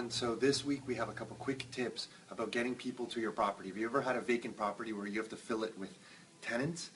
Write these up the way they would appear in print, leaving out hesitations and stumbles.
everyone. So this week we have a couple quick tips about getting people to your property. Have you ever had a vacant property where you have to fill it with tenants?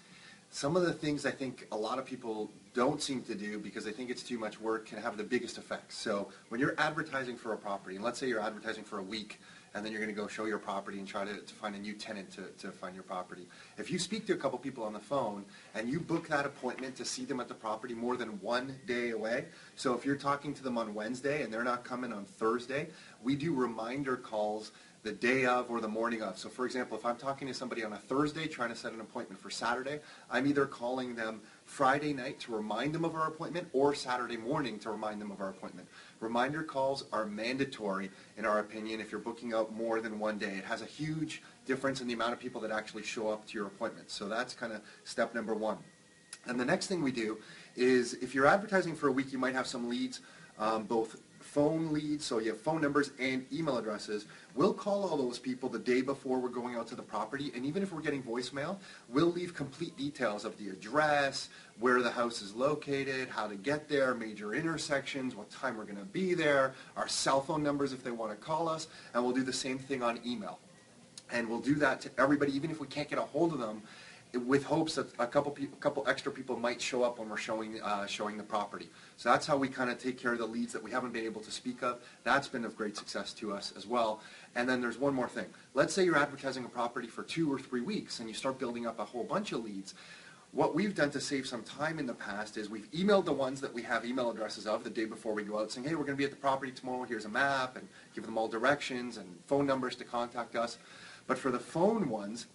Some of the things I think a lot of people don't seem to do because they think it's too much work can have the biggest effects. So when you're advertising for a property, and let's say you're advertising for a week, and then you're going to go show your property and try to find a new tenant to find your property. If you speak to a couple people on the phone and you book that appointment to see them at the property more than 1 day away, so if you're talking to them on Wednesday and they're not coming on Thursday, we do reminder calls the day of or the morning of. So for example, if I'm talking to somebody on a Thursday trying to set an appointment for Saturday, I'm either calling them Friday night to remind them of our appointment or Saturday morning to remind them of our appointment. Reminder calls are mandatory in our opinion if you're booking out more than 1 day. It has a huge difference in the amount of people that actually show up to your appointment. So that's kind of step number one. And the next thing we do is if you're advertising for a week, you might have some leads, both phone leads, so you have phone numbers and email addresses. We'll call all those people the day before we're going out to the property, and even if we're getting voicemail, we'll leave complete details of the address, where the house is located, how to get there, major intersections, what time we're going to be there, our cell phone numbers if they want to call us, and we'll do the same thing on email. And we'll do that to everybody, even if we can't get a hold of them, with hopes that a couple extra people might show up when we're showing the property. So that's how we kind of take care of the leads that we haven't been able to speak of. That's been of great success to us as well. And then there's one more thing. Let's say you're advertising a property for 2 or 3 weeks and you start building up a whole bunch of leads. What we've done to save some time in the past is we've emailed the ones that we have email addresses of the day before we go out saying, hey, we're going to be at the property tomorrow, here's a map, and give them all directions and phone numbers to contact us. But for the phone ones,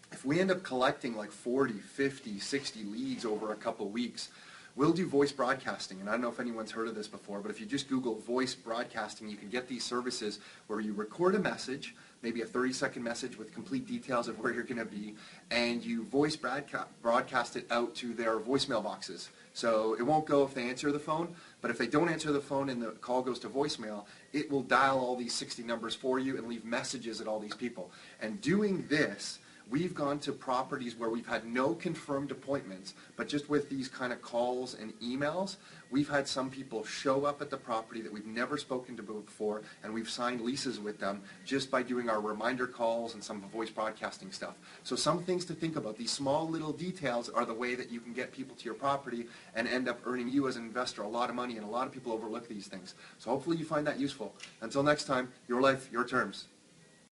if we end up collecting like 40, 50, 60 leads over a couple weeks, we'll do voice broadcasting. And I don't know if anyone's heard of this before, but if you just Google voice broadcasting, you can get these services where you record a message, maybe a 30-second message with complete details of where you're going to be, and you voice broadcast it out to their voicemail boxes. So it won't go if they answer the phone, but if they don't answer the phone and the call goes to voicemail, it will dial all these 60 numbers for you and leave messages at all these people. And doing this, we've gone to properties where we've had no confirmed appointments, but just with these kind of calls and emails, we've had some people show up at the property that we've never spoken to before, and we've signed leases with them just by doing our reminder calls and some voice broadcasting stuff. So some things to think about. These small little details are the way that you can get people to your property and end up earning you as an investor a lot of money, and a lot of people overlook these things. So hopefully you find that useful. Until next time, your life, your terms.